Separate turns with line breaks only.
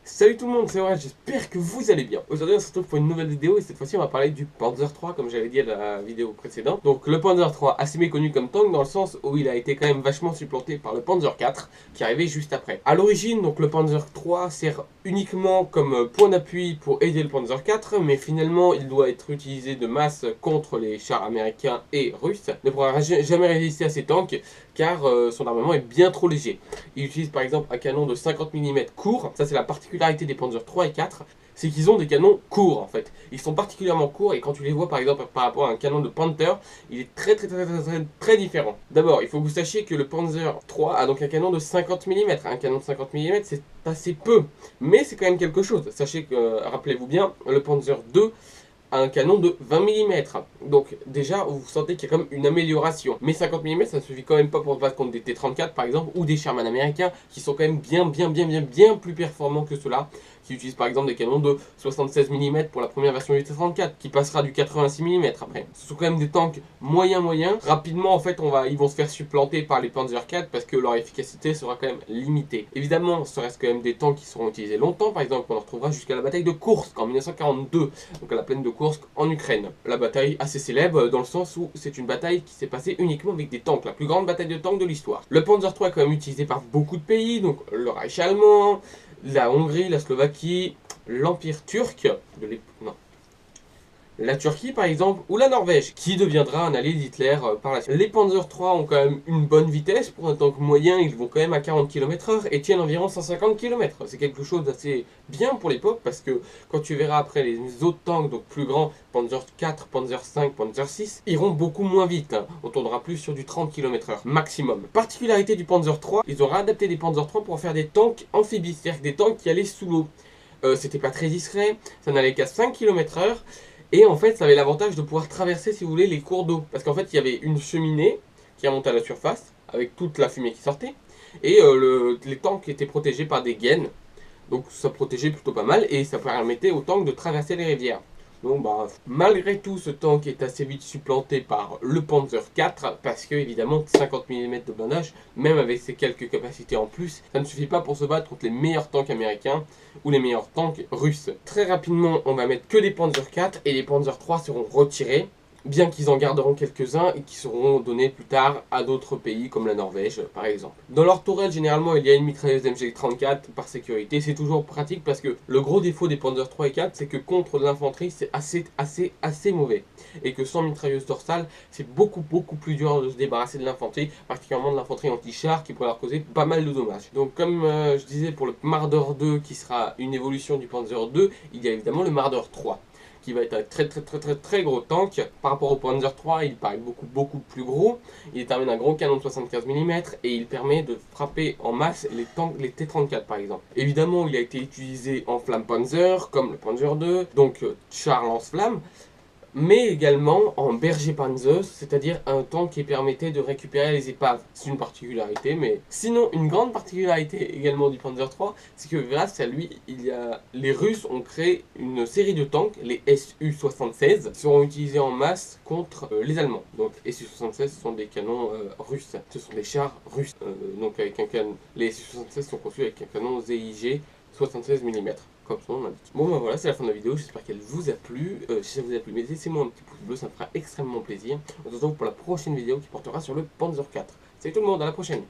Salut tout le monde, c'est vrai, j'espère que vous allez bien. Aujourd'hui on se retrouve pour une nouvelle vidéo et cette fois-ci on va parler du Panzer III comme j'avais dit à la vidéo précédente. Donc le Panzer III assez méconnu comme tank dans le sens où il a été quand même vachement supplanté par le Panzer IV qui arrivait juste après. A l'origine donc le Panzer III sert uniquement comme point d'appui pour aider le Panzer IV, mais finalement il doit être utilisé de masse contre les chars américains et russes. Ne pourra jamais résister à ces tanks car son armement est bien trop léger. Il utilise par exemple un canon de 50 mm court, ça c'est la particularité des Panzer 3 et 4, c'est qu'ils ont des canons courts en fait. Ils sont particulièrement courts et quand tu les vois par exemple par rapport à un canon de Panther, il est très différent. D'abord, il faut que vous sachiez que le Panzer 3 a donc un canon de 50 mm. Un canon de 50 mm c'est assez peu, mais c'est quand même quelque chose. Sachez que, rappelez-vous bien, le Panzer 2 à un canon de 20 mm. Donc déjà, vous sentez qu'il y a quand même une amélioration. Mais 50 mm, ça ne suffit quand même pas pour se battre contre des T-34 par exemple, ou des Sherman américains, qui sont quand même bien plus performants que ceux-là, qui utilisent par exemple des canons de 76 mm pour la première version du T-34, qui passera du 86 mm après. Ce sont quand même des tanks moyens. Rapidement, en fait, ils vont se faire supplanter par les Panzer IV parce que leur efficacité sera quand même limitée. Évidemment, ce reste quand même des tanks qui seront utilisés longtemps. Par exemple, on en retrouvera jusqu'à la bataille de Kursk en 1942, donc à la plaine de Kursk en Ukraine. La bataille assez célèbre dans le sens où c'est une bataille qui s'est passée uniquement avec des tanks, la plus grande bataille de tanks de l'histoire. Le Panzer III est quand même utilisé par beaucoup de pays, donc le Reich allemand, la Hongrie, la Slovaquie, l'Empire turc, la Turquie par exemple, ou la Norvège, qui deviendra un allié d'Hitler par la suite. Les Panzer III ont quand même une bonne vitesse, pour un tank moyen ils vont quand même à 40 km/h et tiennent environ 150 km. C'est quelque chose d'assez bien pour l'époque, parce que quand tu verras après les autres tanks, donc plus grands, Panzer IV, Panzer V, Panzer VI, iront beaucoup moins vite, hein. On tournera plus sur du 30 km/h maximum. Particularité du Panzer III, ils ont réadapté des Panzer III pour en faire des tanks amphibies, c'est-à-dire des tanks qui allaient sous l'eau. C'était pas très discret, ça n'allait qu'à 5 km/h. Et en fait, ça avait l'avantage de pouvoir traverser, si vous voulez, les cours d'eau. Parce qu'en fait, il y avait une cheminée qui remontait à la surface, avec toute la fumée qui sortait. Et les tanks étaient protégés par des gaines. Donc ça protégeait plutôt pas mal, et ça permettait aux tanks de traverser les rivières. Donc bah, malgré tout, ce tank est assez vite supplanté par le Panzer IV, parce que évidemment 50 mm de blindage, même avec ses quelques capacités en plus, ça ne suffit pas pour se battre contre les meilleurs tanks américains ou les meilleurs tanks russes. Très rapidement, on va mettre que les Panzer IV et les Panzer III seront retirés, bien qu'ils en garderont quelques-uns et qui seront donnés plus tard à d'autres pays comme la Norvège par exemple. Dans leur tourelle, généralement, il y a une mitrailleuse MG34 par sécurité. C'est toujours pratique parce que le gros défaut des Panzer 3 et 4, c'est que contre l'infanterie, c'est assez mauvais. Et que sans mitrailleuse dorsale, c'est beaucoup plus dur de se débarrasser de l'infanterie, particulièrement de l'infanterie anti-char qui pourrait leur causer pas mal de dommages. Donc comme je disais pour le Marder 2 qui sera une évolution du Panzer 2, il y a évidemment le Marder 3. Qui va être un très gros tank. Par rapport au Panzer 3, il paraît beaucoup plus gros. Il est armé d'un gros canon de 75 mm et il permet de frapper en masse les tanks, les T-34 par exemple. Évidemment, il a été utilisé en Flammenpanzer, comme le Panzer 2, donc char lance-flamme, mais également en Berger Panzer, c'est-à-dire un tank qui permettait de récupérer les épaves. C'est une particularité, mais sinon une grande particularité également du Panzer III, c'est que grâce à lui, les Russes ont créé une série de tanks, les Su-76, qui seront utilisés en masse contre les Allemands. Donc Su-76 sont des canons russes, ce sont des chars russes. Donc avec un canon, les Su-76 sont conçus avec un canon ZIG 76 mm. Comme son nom l'indique. Bon ben voilà, c'est la fin de la vidéo, j'espère qu'elle vous a plu. Si ça vous a plu, laissez-moi un petit pouce bleu, ça me fera extrêmement plaisir. On se retrouve pour la prochaine vidéo qui portera sur le Panzer IV. Salut tout le monde, à la prochaine.